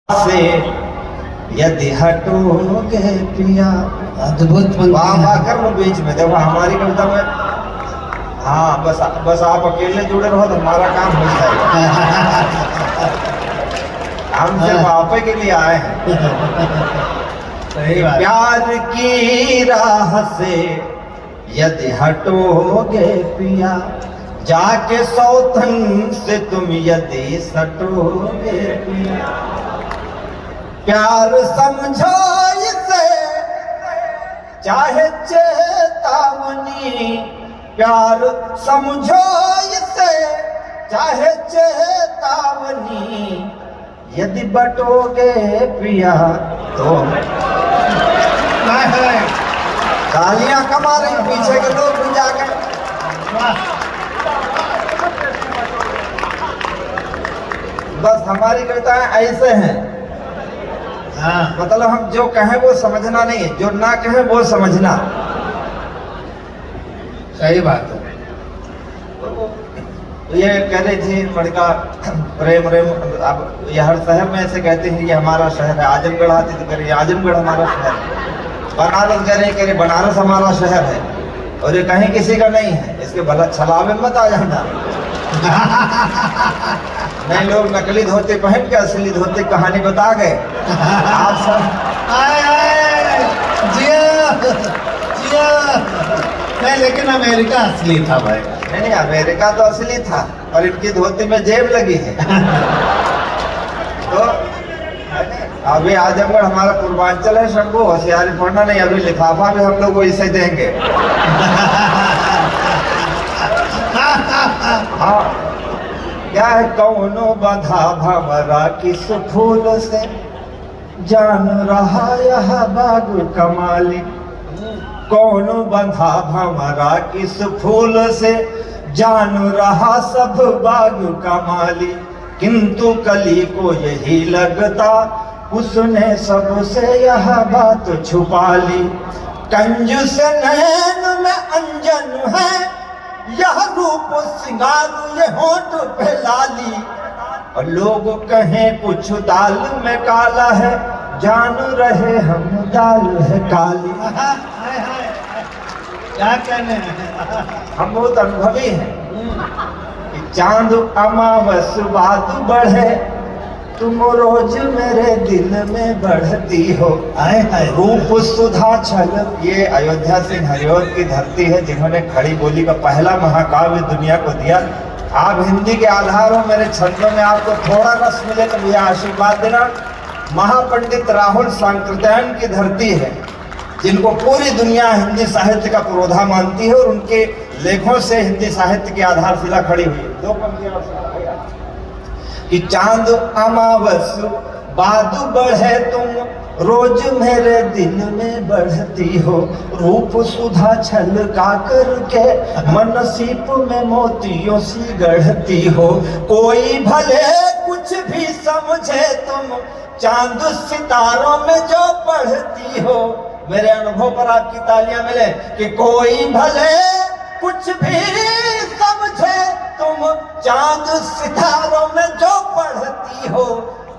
से यदि हटोगे पिया। अद्भुत वहां आकर वो बीच में देखो हमारी कविता में। हाँ बस आप अकेले जुड़े रहो तो हमारा काम हो जाएगा। हम सिर्फ आप के लिए आए हैं। सही बात। प्यार की राह से यदि हटोगे पिया, जाके सौतन से तुम यदि सटोगे पिया। प्यार समझो इसे चाहे चेतावनी, प्यार समझो इसे चाहे चेतावनी। यदि बटोगे पिया तो तालियां कमा रही पीछे के लोग भी जाकर। बस हमारी कविताएं ऐसे हैं। हाँ मतलब हम जो कहें वो समझना नहीं है, जो ना कहें वो समझना। सही बात है। ये कह रही थी लड़का प्रेम प्रेम। अब ये हर शहर में ऐसे कहते हैं ये हमारा शहर है। आजमगढ़ आती तो कह रही आजमगढ़ हमारा शहर है। बनारस कह रही बनारस हमारा शहर है। और ये कहीं किसी का नहीं है, इसके भला छलावे मत आ जाना। नहीं, लोग नकली धोती पहन के असली धोती कहानी बता गए। आप सब आए जिया जिया। नहीं लेकिन अमेरिका असली था भाई। नहीं, अमेरिका तो असली था और इनकी धोती में जेब लगी है। तो अभी आजमगढ़ हमारा पूर्वांचल है। शंभू होशियारी पढ़ना नहीं, अभी लिफाफा भी हम लोग को इसे देंगे। हाँ, क्या है कौनो बंधा भंवरा किस फूल से, जान रहा यह बाग कमाली। कौनो बंधा भंवरा किस फूल से, जान रहा सब बाग कमाली। किंतु कली को यही लगता, उसने सबसे यह बात छुपा ली। कंजूस नैन में अंजन है, यह रूप सिंगार ये होंठ पे लाली। और लोग कहें कुछ दाल में काला है, जान रहे हम दाल है काली। क्या कहने हैं। हम बहुत अनुभवी हैं कि चांद अमावस बात बढ़े, तुम रोज मेरे दिल में बढ़ती हो। आए हाय। रूप सुधा छल। ये अयोध्या सिंह हरिऔध की धरती है जिन्होंने खड़ी बोली का पहला महाकाव्य दुनिया को दिया। आप हिंदी के आधार हो, मेरे छंदों में आपको थोड़ा रस मिले तो मुझे आशीर्वाद देना। महापंडित राहुल सांकृत्यायन की धरती है जिनको पूरी दुनिया हिंदी साहित्य का पुरोधा मानती है और उनके लेखों से हिंदी साहित्य की आधारशिला खड़ी हुई है। दो पंक्तियां कि चांद अमावस बादू बढ़े, तुम रोज मेरे दिल में बढ़ती हो। रूप सुधा छलका करके मन सीप में मोतियों सी गढ़ती हो। कोई भले कुछ भी समझे, तुम चांद सितारों में जो पढ़ती हो। मेरे अनुभव पर आपकी तालियां मिले कि कोई भले कुछ भी समझे, तुम चांद सितारों में जो पढ़ती हो।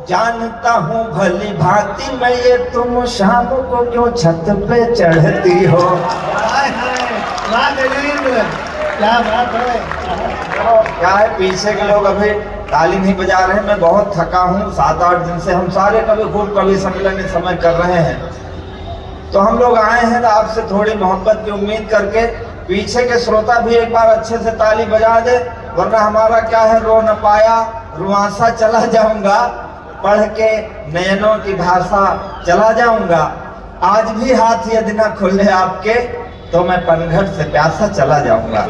जानता हूँ भली भांति मैं ये, तुम शाम को क्यों छत पे चढ़ती हो। क्या बात है। क्या है, पीछे के लोग अभी ताली नहीं बजा रहे हैं। मैं बहुत थका हूँ। 7-8 दिन से हम सारे खूब कवि सम्मेलन इस समय कर रहे हैं। तो हम लोग आए हैं तो आपसे थोड़ी मोहब्बत की उम्मीद करके पीछे के श्रोता भी एक बार अच्छे से ताली बजा दे, वरना हमारा क्या है, रो न पाया रुआंसा चला जाऊंगा, पढ़ के नयनों की भाषा चला जाऊंगा। आज भी हाथ यदि न खुले आपके, तो मैं पनघट से प्यासा चला जाऊंगा।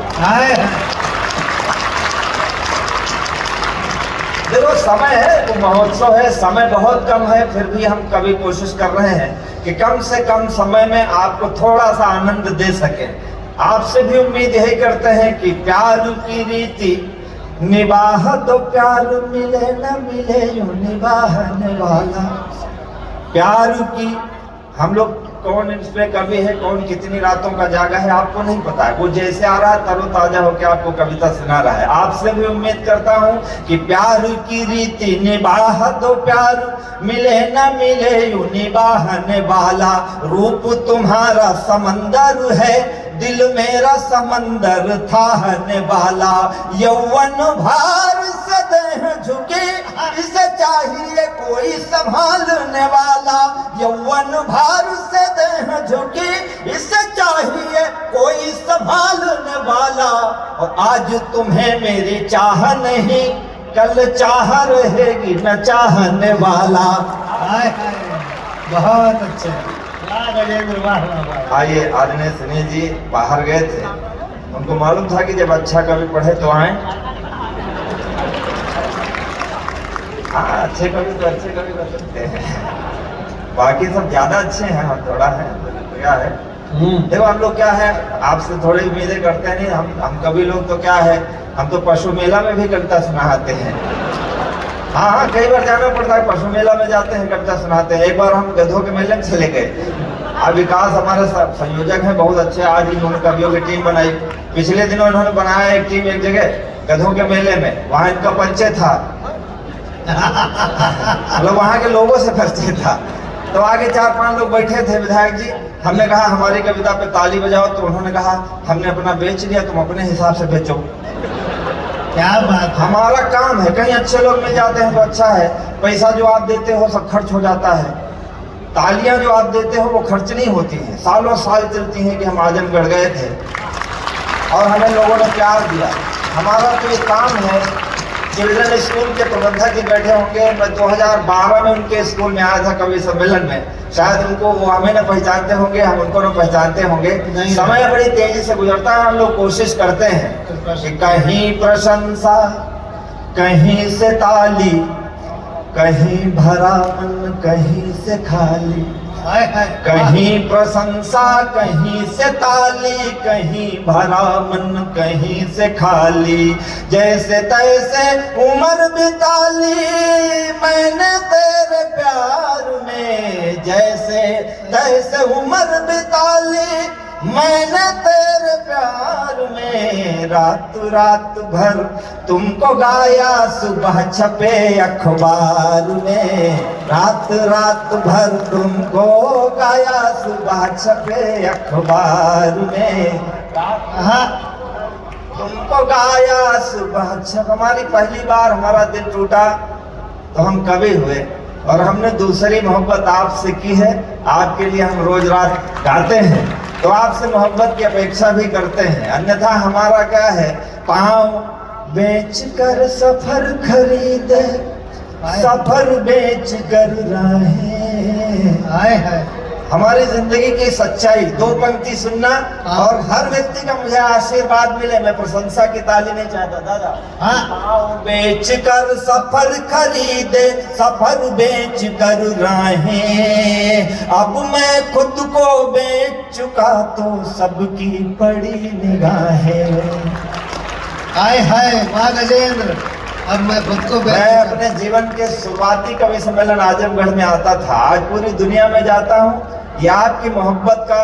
देखो समय है, वो महोत्सव है, समय बहुत कम है, फिर भी हम कभी कोशिश कर रहे हैं कि कम से कम समय में आपको थोड़ा सा आनंद दे सके। आपसे भी उम्मीद यही करते हैं कि प्यार की रीति निभाह तो प्यार मिले न मिले यूं निभाने वाला। प्यार की हम लोग कौन इसमें कवि है, कौन कितनी रातों का जागा है, आपको नहीं पता है। वो जैसे आ रहा है तरोताजा होकर आपको कविता सुना रहा है। आपसे भी उम्मीद करता हूँ कि प्यार की रीति निभाह दो, प्यार मिले न मिले यूं निभाने वाला। रूप तुम्हारा समंदर है, दिल मेरा समंदर थाहने वाला। यौवन भार से देह झुके, इसे चाहिए कोई संभालने वाला। यौवन भार से देह झुके, इसे चाहिए कोई संभालने वाला। और आज तुम्हें मेरी चाह नहीं, कल चाह रहेगी न चाहने वाला। हाय हाय, बहुत अच्छे, वाह गजेंद्र, वाह वाह वाह। आइए, आदरणीय सुनील जी बाहर गए थे, उनको मालूम था कि जब अच्छा कवि पढ़े तो आए। हाँ, अच्छे कवि तो अच्छे कवि कर सकते हैं, बाकी सब ज्यादा अच्छे हैं, हम थोड़ा है तो क्या है। देखो हम लोग क्या है, आपसे थोड़ी उम्मीदें करते नहीं। हम कवि लोग तो क्या है, हम तो पशु मेला में भी कविता सुनाते हैं। हाँ हाँ, कई बार जाना पड़ता है, पशु मेला में जाते हैं, कविता सुनाते हैं। एक बार हम गधों के मेले में चले गए। अब विकास हमारे संयोजक हैं, बहुत अच्छे। आज इन्होंने कवियों की टीम बनाई। पिछले दिनों इन्होंने बनाया एक टीम एक जगह गधों के मेले में, वहाँ इनका परिचय था, मतलब वहाँ के लोगों से परिचय था। तो आगे 4-5 लोग बैठे थे। विधायक जी, हमने कहा हमारी कविता पे ताली बजाओ, तो उन्होंने कहा हमने अपना बेच दिया, तुम अपने हिसाब से बेचो। क्या बात है। हमारा काम है, कहीं अच्छे लोग मिल जाते हैं तो अच्छा है। पैसा जो आप देते हो सब खर्च हो जाता है, तालियां जो आप देते हो वो खर्च नहीं होती हैं, सालों साल चलती हैं। कि हम आजमगढ़ गए थे और हमें लोगों ने प्यार दिया। हमारा तो ये काम है। चिल्ड्रन स्कूल के प्रबंधक जी बैठे होंगे, मैं 2012 में उनके स्कूल में आया था कवि सम्मेलन में। शायद उनको, वो हमें न पहचानते होंगे, हम उनको न पहचानते होंगे। समय बड़ी तेजी से गुजरता है। हम लोग कोशिश करते हैं कि कहीं प्रशंसा, कहीं से ताली, कहीं भरा मन, कहीं से खाली। हाय हाय, कहीं प्रशंसा, कहीं से ताली, कहीं भरा मन, कहीं से खाली। जैसे तैसे उम्र बिताली मैंने तेरे प्यार में, जैसे तैसे उम्र बिताली मैंने तेरे प्यार में। रात रात भर तुमको गाया, सुबह छपे अखबार में। रात रात भर तुमको गाया, सुबह छपे अखबार में। हाँ, तुमको गाया सुबह छप। हमारी पहली बार हमारा दिल टूटा तो हम कवि हुए, और हमने दूसरी मोहब्बत आपसे की है। आपके लिए हम रोज रात गाते हैं, तो आपसे मोहब्बत की अपेक्षा भी करते हैं। अन्यथा हमारा क्या है, पाँव बेच कर सफर खरीदे, सफर बेच कर राहें। हाय हाय, हमारी जिंदगी की सच्चाई। 2 पंक्ति सुनना और हर व्यक्ति का मुझे आशीर्वाद मिले। मैं प्रशंसा की ताली नहीं चाहता दादा। पाँव बेच कर सफर खरीदे, सफर बेच कर राहें। अब मैं खुद को बेच चुका तो सबकी पड़ी निगाहें। हाय हाय, वाह गजेंद्र, अब मैं खुद को मैं अपने जीवन के शुरुआती कवि सम्मेलन आजमगढ़ में आता था, आज पूरी दुनिया में जाता हूँ। यह आपकी मोहब्बत का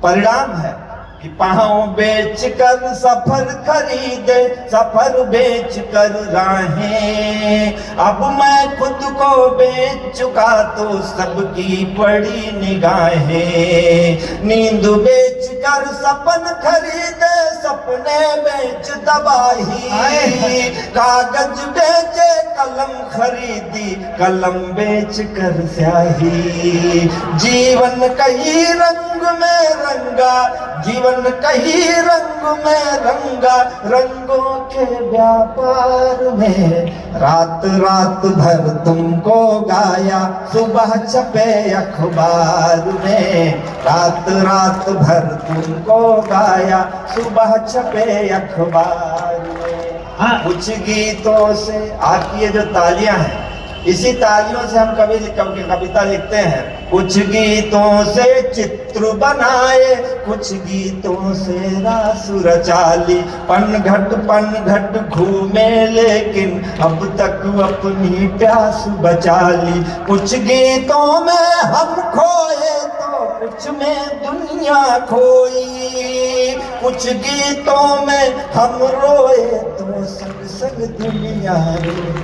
परिणाम है कि पाँव बेच कर सफर खरीदे, सफर बेच कर राहें। अब मैं खुद को बेच चुका तो सबकी पड़ी निगाहें। नींद बेच कर सपन खरीदे, सपने बेच तबाही। कागज बेचे कलम खरीदी, कलम बेच कर स्याही। जीवन कई रंग में रंगा, जीवन कई रंग में रंगा, रंगों के व्यापार में। रात रात भर तुमको गाया, सुबह छपे अखबार में। रात रात भर तुमको गाया, सुबह छपे अखबार में। हाँ, कुछ गीतों से आपकी ये जो तालियां हैं, इसी तालियों से हम कविता लिखते हैं। कुछ गीतों से चित्र बनाए, कुछ गीतों से रास रचाली। पन घट घूमे लेकिन अब तक अपनी प्यास बचा ली। कुछ गीतों में हम खोए तो कुछ में दुनिया खोई, कुछ गीतों में हम रोए तो संग संग दुनिया रोई।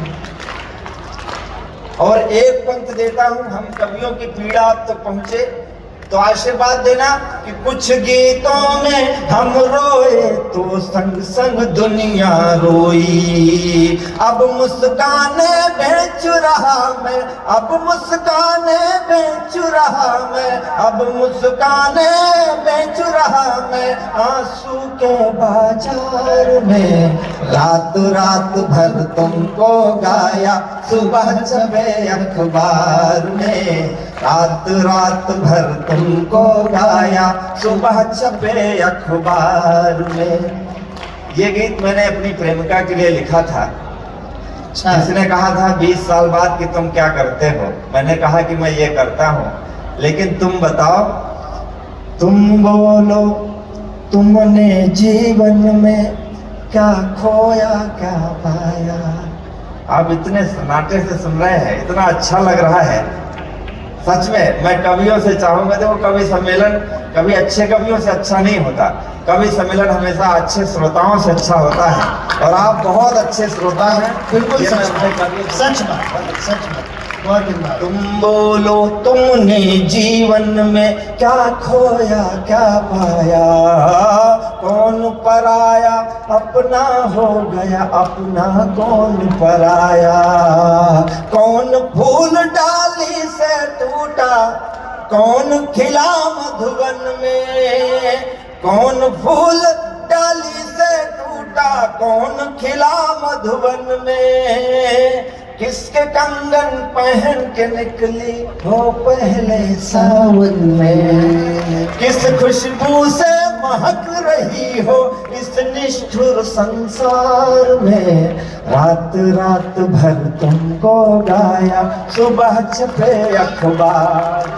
और एक पंक्ति देता हूं, हम कवियों की पीड़ा अब तक पहुंचे तो आशीर्वाद देना कि कुछ गीतों में हम रोए तो संग संग दुनिया रोई। अब मुस्काने बेच रहा मैं, अब मुस्काने बेच रहा मैं, अब मुस्काने बेच रहा मैं आंसू के बाजार में। रात रात भर तुमको गाया सुबह छपे अखबार में, रात रात भर तुमको गाया सुबह छपे अखबार में। ये गीत मैंने अपनी प्रेमिका के लिए लिखा था। जिसने कहा था 20 साल बाद कि तुम क्या करते हो, मैंने कहा कि मैं ये करता हूँ, लेकिन तुम बताओ, तुम बोलो तुमने जीवन में क्या खोया क्या पाया। आप इतने सन्नाटे से सुन रहे हैं, इतना अच्छा लग रहा है। सच में मैं कवियों से चाहूंगा, देखो कवि सम्मेलन कभी अच्छे कवियों से अच्छा नहीं होता, कवि सम्मेलन हमेशा अच्छे श्रोताओं से अच्छा होता है, और आप बहुत अच्छे श्रोता हैं। बिल्कुल ये सच मैं बात, सच बात, सच बात, बहुत धन्यवाद। तुम बोलो तुमने जीवन में क्या खोया क्या पाया, कौन पराया अपना हो गया अपना कौन पराया। कौन फूल डाली से टूटा कौन खिला मधुवन में, कौन फूल डाली से टूटा कौन खिला मधुवन में। किसके कंगन पहन के निकली हो पहले सावन में, किस खुशबू से महक रही हो इस निष्ठुर संसार में। रात रात भर तुमको गाया सुबह छपे अखबार,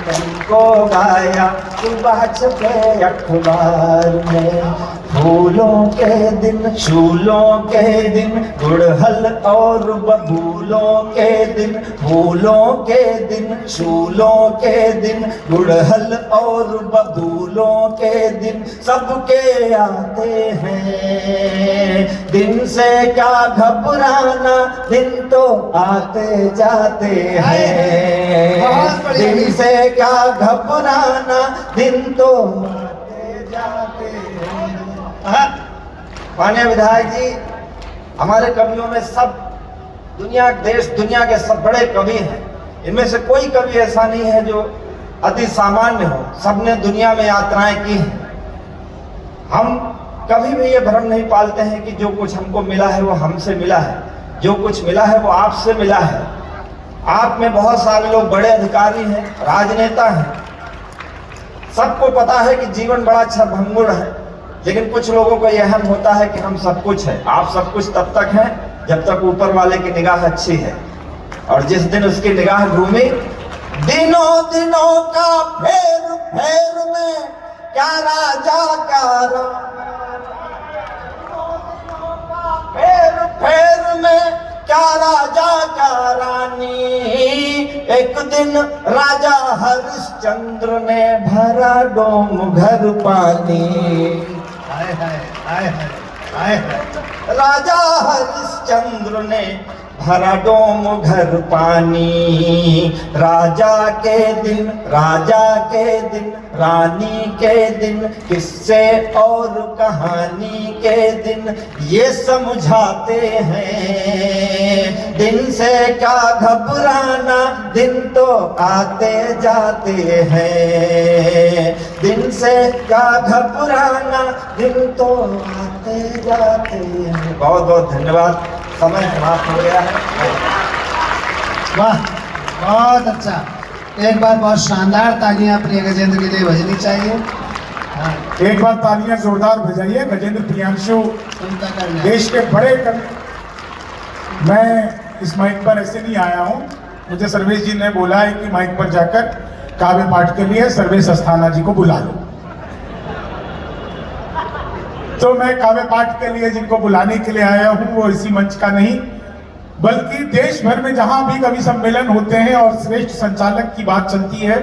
तुमको गाया सुबह छपे अखबार में। फूलों के दिन शूलों के दिन गुड़हल और बबूलों के दिन, फूलों के दिन शूलों के दिन गुड़हल और बबूलों के दिन सबके आते हैं। दिन से क्या घबराना दिन तो आते जाते हैं, दिन से क्या घबराना दिन तो आते जाते हैं। माननीय विधायक जी, हमारे कवियों में सब दुनिया देश दुनिया के सब बड़े कवि हैं, इनमें से कोई कवि ऐसा नहीं है जो अति सामान्य हो, सबने दुनिया में यात्राएं की हैं। हम कभी भी ये भ्रम नहीं पालते हैं कि जो कुछ हमको मिला है वो हमसे मिला है, जो कुछ मिला है वो आपसे मिला है। आप में बहुत सारे लोग बड़े अधिकारी हैं, राजनेता हैं, सबको पता है कि जीवन बड़ा अच्छा भंगुर है, लेकिन कुछ लोगों को यह हम होता है कि हम सब कुछ है। आप सब कुछ तब तक हैं जब तक ऊपर वाले की निगाह अच्छी है, और जिस दिन उसकी निगाह घूमी, दिनों दिनों का फेर फेर में क्या राजा का फेर फेर में क्या राजा का रानी। एक दिन राजा हरिश्चंद्र ने भरा डोम घर पानी, हाय हाय हाय हाय हाय हाय। राजा हरिश्चंद्र ने भरा डोम घर पानी। राजा के दिन रानी के दिन किस्से और कहानी के दिन ये समझाते हैं। दिन से क्या घबराना दिन तो आते जाते हैं, दिन से क्या घबराना दिन तो आते जाते हैं। बहुत बहुत धन्यवाद, समय समाप्त हो गया है। वाह, बहुत अच्छा। एक बार बहुत शानदार तालियां प्रिय गजेंद्र के लिए बजनी चाहिए। हाँ, एक बार तालियां जोरदार बजाइए गजेंद्र प्रियांशु, उनका करना। देश के बड़े कवि। मैं इस माइक पर ऐसे नहीं आया हूँ, मुझे सर्वेश जी ने बोला है कि माइक पर जाकर काव्य पाठ के लिए सर्वेश अस्थाना जी को बुला लो। तो मैं काव्य पाठ के लिए जिनको बुलाने के लिए आया हूँ वो इसी मंच का नहीं, बल्कि देश भर में जहां भी कवि सम्मेलन होते हैं और श्रेष्ठ संचालक की बात चलती है,